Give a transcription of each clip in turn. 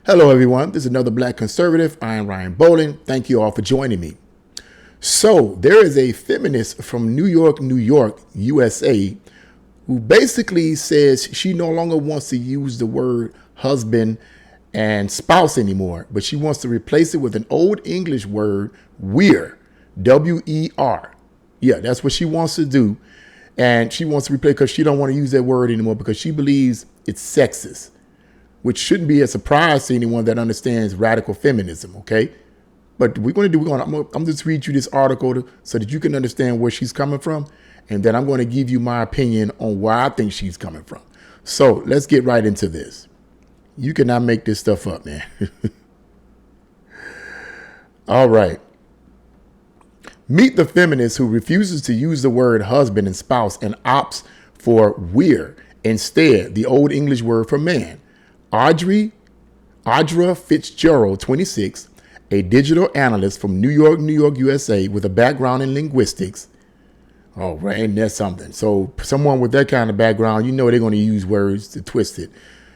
Hello, everyone. This is another Black Conservative. I am Ryan Bowling. Thank you all for joining me. So there is a feminist from New York, USA, who basically says she no longer wants to use the word husband and spouse anymore, but she wants to replace it with an old English word, weir, W-E-R. Yeah, that's what she wants to do. And she wants to replace because she don't want to use that word anymore because she believes it's sexist, which shouldn't be a surprise to anyone that understands radical feminism, okay? But I'm going to just read you this article so that you can understand where she's coming from. And then I'm going to give you my opinion on where I think she's coming from. So let's get right into this. You cannot make this stuff up, man. All right. Meet the feminist who refuses to use the word husband and spouse and opts for weir instead, the old English word for man. Audra Fitzgerald, 26, a digital analyst from New York, USA, with a background in linguistics. Oh, right, and that's something. So someone with that kind of background, you know they're going to use words to twist it.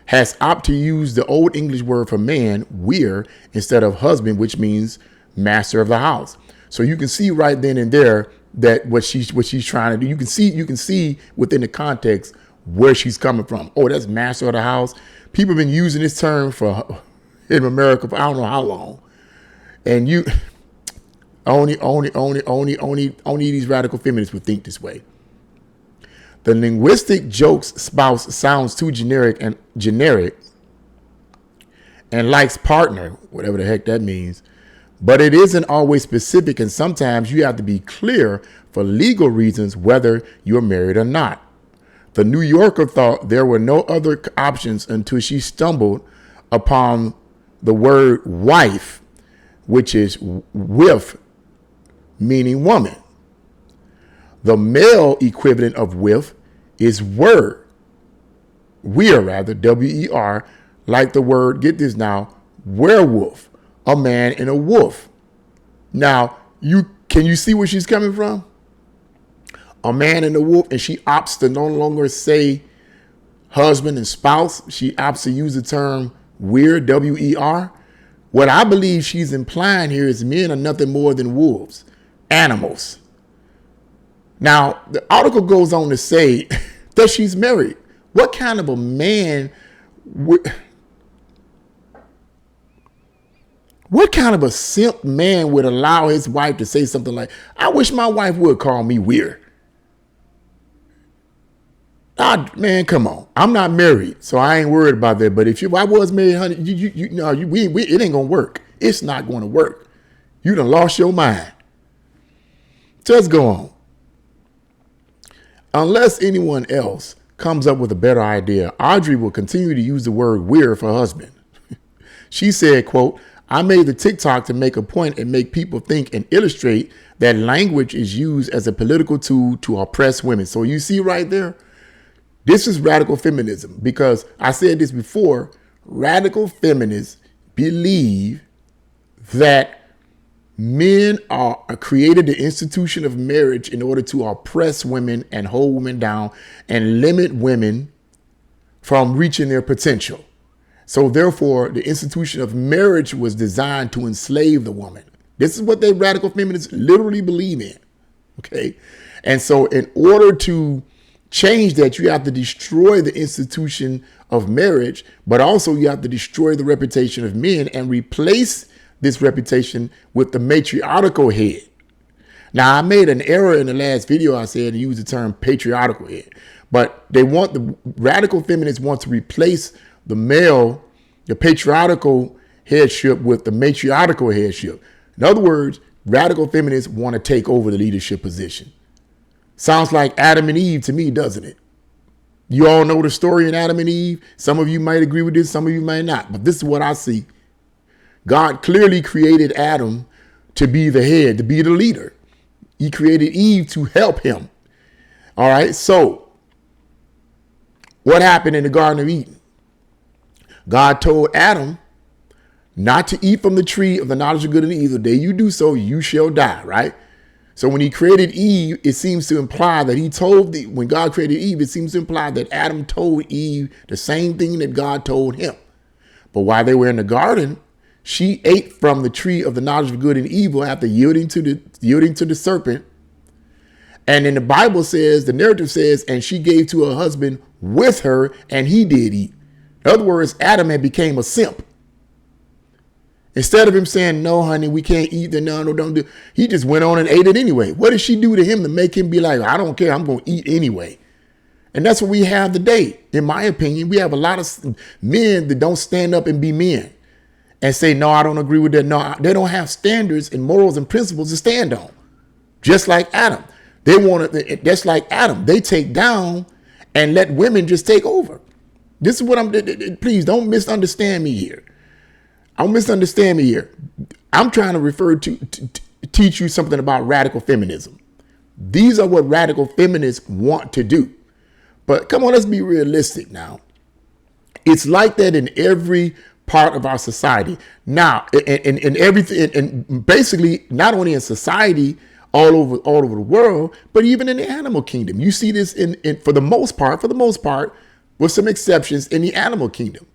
Has opted to use the old English word for man, weir, instead of husband, which means master of the house. So you can see right then and there that what she's trying to do. You can see within the context where she's coming from. Oh, that's master of the house. People have been using this term in America for I don't know how long. And you only these radical feminists would think this way. The linguistic joke's spouse sounds too generic and likes partner, whatever the heck that means. But it isn't always specific, and sometimes you have to be clear for legal reasons whether you're married or not. The New Yorker thought there were no other options until she stumbled upon the word wife, which is with, meaning woman. The male equivalent of with is weir, W-E-R, like the word, get this now, werewolf, a man and a wolf. Now, can you see where she's coming from? A man and a wolf, and she opts to no longer say husband and spouse. She opts to use the term weir, W-E-R. What I believe she's implying here is men are nothing more than wolves, animals. Now, the article goes on to say that she's married. What kind of a man What kind of a simp man would allow his wife to say something like, I wish my wife would call me weird? Man, come on. I'm not married, so I ain't worried about that. But if I was married, honey, it ain't going to work. It's not going to work. You done lost your mind. So let's go on. Unless anyone else comes up with a better idea, Audrey will continue to use the word weird for husband. She said, quote, I made the TikTok to make a point and make people think and illustrate that language is used as a political tool to oppress women. So you see right there, this is radical feminism, because I said this before, radical feminists believe that men are created the institution of marriage in order to oppress women and hold women down and limit women from reaching their potential. So therefore, the institution of marriage was designed to enslave the woman. This is what they radical feminists literally believe in. Okay. And so in order to change that, you have to destroy the institution of marriage, but also you have to destroy the reputation of men and replace this reputation with the matriarchal head. Now, I made an error in the last video. I said to use the term patriarchal head, but the radical feminists want to replace the patriarchal headship with the matriarchal headship. In other words, radical feminists want to take over the leadership position. Sounds like Adam and Eve to me, doesn't it? You all know the story in Adam and Eve. Some of you might agree with this, some of you might not, but this is what I see. God clearly created Adam to be the head, to be the leader. He created Eve to help him. All right, so what happened in the Garden of Eden? God told Adam not to eat from the tree of the knowledge of good and evil. The day you do so, you shall die, right? So when he created Eve, it seems to imply that when God created Eve, it seems to imply that Adam told Eve the same thing that God told him. But while they were in the garden, she ate from the tree of the knowledge of good and evil after yielding to the serpent. And then the Bible says, the narrative says, and she gave to her husband with her, and he did eat. In other words, Adam had became a simp. Instead of him saying, no, honey, we can't eat the no, don't do. He just went on and ate it anyway. What did she do to him to make him be like, I don't care, I'm going to eat anyway? And that's what we have today. In my opinion, we have a lot of men that don't stand up and be men and say, no, I don't agree with that. No, they don't have standards and morals and principles to stand on. Just like Adam. They want to, just like Adam, they take down and let women just take over. This is what please don't misunderstand me here. Don't misunderstand me here. I'm trying to teach you something about radical feminism. These are what radical feminists want to do. But come on, let's be realistic now. It's like that in every part of our society. Now, in everything, and basically not only in society, all over the world, but even in the animal kingdom. You see this in for the most part, with some exceptions, in the animal kingdom.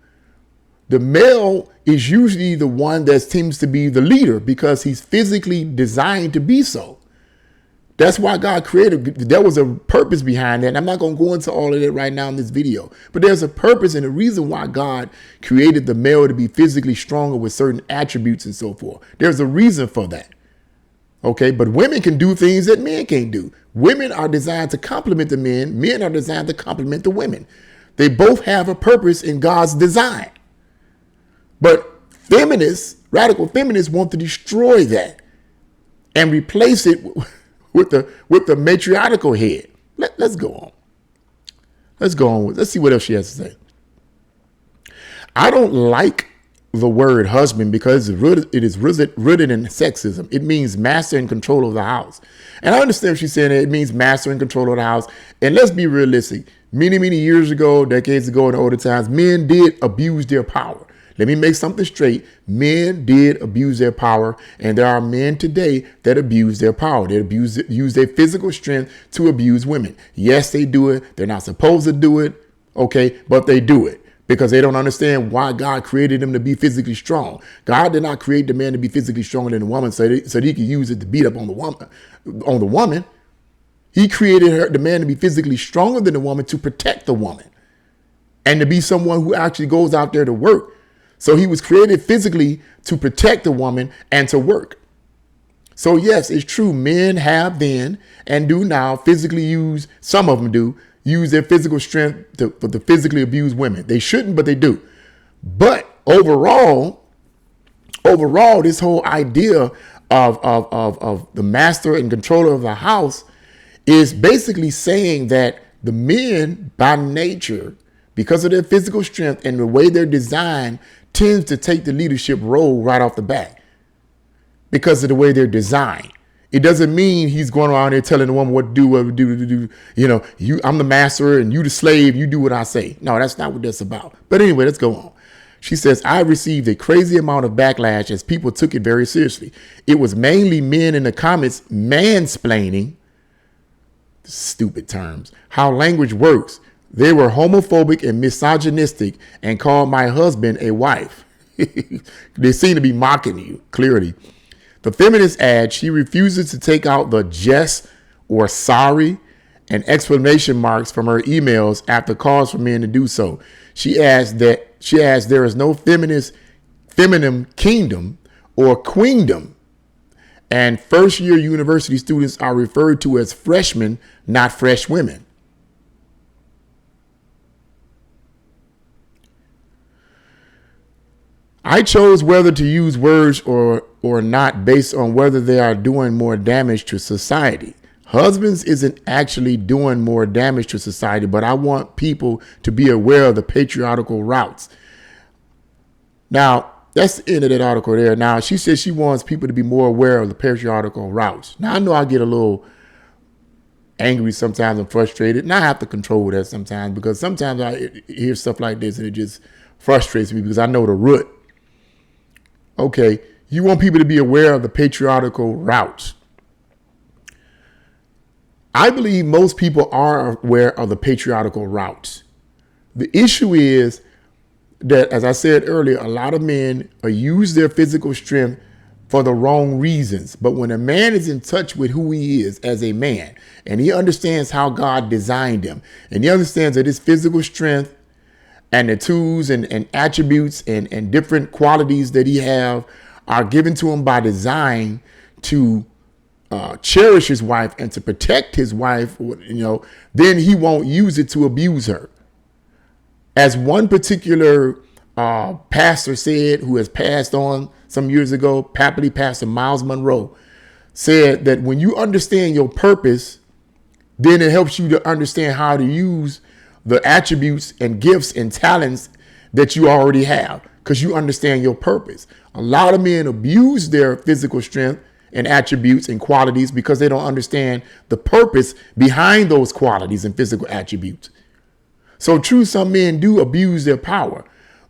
The male is usually the one that seems to be the leader because he's physically designed to be so. That's why God created. There was a purpose behind that. And I'm not going to go into all of that right now in this video, but there's a purpose and a reason why God created the male to be physically stronger with certain attributes and so forth. There's a reason for that. Okay, but women can do things that men can't do. Women are designed to complement the men. Men are designed to complement the women. They both have a purpose in God's design. But feminists, radical feminists, want to destroy that and replace it with the matriarchal head. Let's go on. Let's see what else she has to say. I don't like the word husband because it is rooted in sexism. It means master and control of the house. And I understand what she's saying. It means master and control of the house. And let's be realistic. Many, many years ago, decades ago, in the older times, men did abuse their power. Let me make something straight. Men did abuse their power, and there are men today that abuse their power. They use their physical strength to abuse women. Yes, they do it. They're not supposed to do it, okay, but they do it because they don't understand why God created them to be physically strong. God did not create the man to be physically stronger than the woman so that he could use it to beat up on the woman. He created the man to be physically stronger than the woman to protect the woman and to be someone who actually goes out there to work. So he was created physically to protect the woman and to work. So yes, it's true. Men have then and do now physically use, some of them do, use their physical strength to physically abuse women. They shouldn't, but they do. But overall, this whole idea of the master and controller of the house is basically saying that the men by nature, because of their physical strength and the way they're designed, tends to take the leadership role right off the bat because of the way they're designed. It doesn't mean he's going around there telling the woman what to do. You know, I'm the master and you the slave. You do what I say. No, that's not what that's about. But anyway, let's go on. She says, I received a crazy amount of backlash as people took it very seriously. It was mainly men in the comments mansplaining, stupid terms, how language works. They were homophobic and misogynistic and called my husband a wife. They seem to be mocking you, clearly. The feminist adds she refuses to take out the just or sorry and exclamation marks from her emails after calls for men to do so. She adds there is no feminine kingdom or queendom, and first-year university students are referred to as freshmen, not fresh women. I chose whether to use words or not based on whether they are doing more damage to society. Husbands isn't actually doing more damage to society, but I want people to be aware of the patriarchal routes. Now, that's the end of that article there. Now, she says she wants people to be more aware of the patriarchal routes. Now, I know I get a little angry sometimes and frustrated, and I have to control that sometimes because sometimes I hear stuff like this and it just frustrates me because I know the root. Okay, you want people to be aware of the patriarchal routes. I believe most people are aware of the patriarchal routes. The issue is that, as I said earlier, a lot of men use their physical strength for the wrong reasons. But when a man is in touch with who he is as a man, and he understands how God designed him, and he understands that his physical strength and the tools and attributes and different qualities that he have are given to him by design to cherish his wife and to protect his wife, then he won't use it to abuse her. As one particular pastor said, who has passed on some years ago, Pastor Miles Monroe, said that when you understand your purpose, then it helps you to understand how to use the attributes and gifts and talents that you already have, because you understand your purpose. A lot of men abuse their physical strength and attributes and qualities because they don't understand the purpose behind those qualities and physical attributes. So true, some men do abuse their power,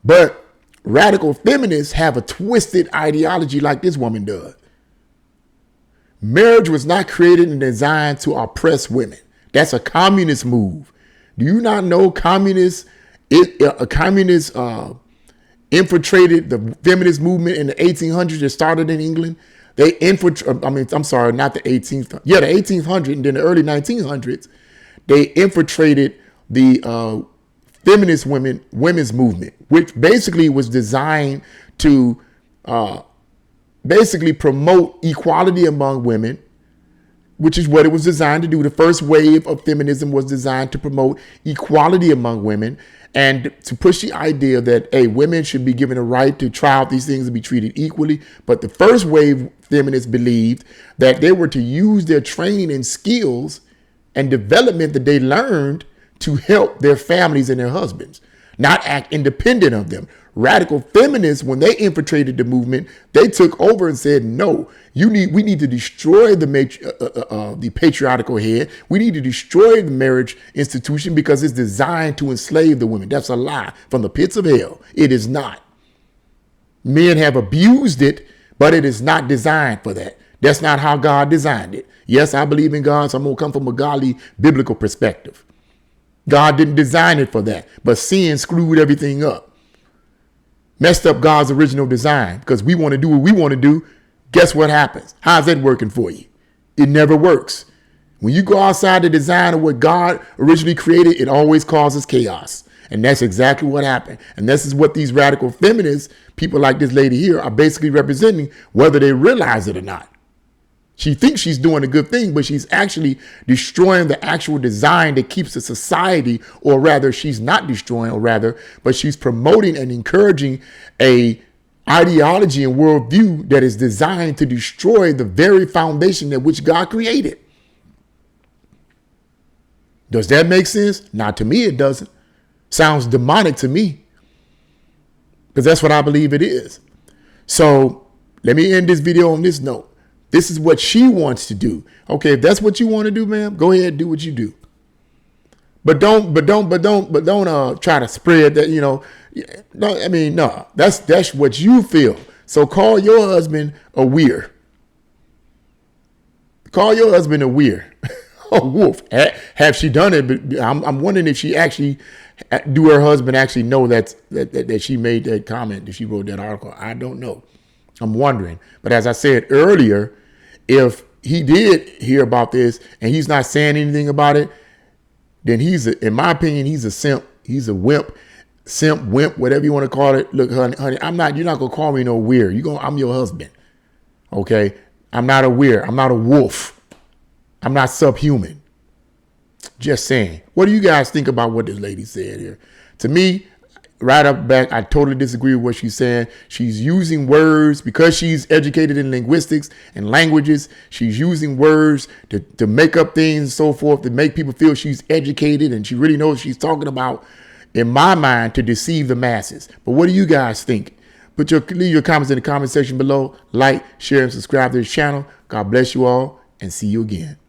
but radical feminists have a twisted ideology like this woman does. Marriage was not created and designed to oppress women. That's a communist move. Do you not know communists infiltrated the feminist movement in the 1800s that started in England? They I'm sorry, not the 18th. Yeah, the 1800s and then the early 1900s. They infiltrated the feminist women's movement, which basically was designed to basically promote equality among women, which is what it was designed to do. The first wave of feminism was designed to promote equality among women and to push the idea that, hey, women should be given a right to try out these things and be treated equally. But the first wave feminists believed that they were to use their training and skills and development that they learned to help their families and their husbands, not act independent of them. Radical feminists, when they infiltrated the movement, they took over and said, no, we need to destroy the patriarchal head. We need to destroy the marriage institution because it's designed to enslave the women. That's a lie from the pits of hell. It is not. Men have abused it, but it is not designed for that. That's not how God designed it. Yes, I believe in God, so I'm going to come from a godly biblical perspective. God didn't design it for that, but sin screwed everything up. Messed up God's original design because we want to do what we want to do. Guess what happens? How's that working for you? It never works. When you go outside the design of what God originally created, it always causes chaos. And that's exactly what happened. And this is what these radical feminists, people like this lady here, are basically representing, whether they realize it or not. She thinks she's doing a good thing, but she's actually destroying the actual design that keeps the society, or rather she's not destroying, but she's promoting and encouraging a ideology and worldview that is designed to destroy the very foundation that which God created. Does that make sense? Not to me, it doesn't. Sounds demonic to me, because that's what I believe it is. So let me end this video on this note. This is what she wants to do. Okay, if that's what you want to do, ma'am, go ahead and do what you do. But don't try to spread that, No, that's what you feel. So call your husband a weir. Call your husband a weir. A wolf. Have she done it? But I'm wondering if she actually, do her husband actually know that she made that comment, that she wrote that article? I don't know. I'm wondering. But as I said earlier, if he did hear about this and he's not saying anything about it, then in my opinion, he's a simp. He's a wimp, whatever you want to call it. Look, honey, you're not going to call me no weird. I'm your husband. Okay. I'm not a weird. I'm not a wolf. I'm not subhuman. Just saying. What do you guys think about what this lady said here? To me, right up back, I totally disagree with what she's saying. She's using words because she's educated in linguistics and languages. She's using words to make up things and so forth, to make people feel she's educated and she really knows what she's talking about, in my mind, to deceive the masses. But what do you guys think? Leave your comments in the comment section below. Like, share, and subscribe to this channel. God bless you all, and see you again.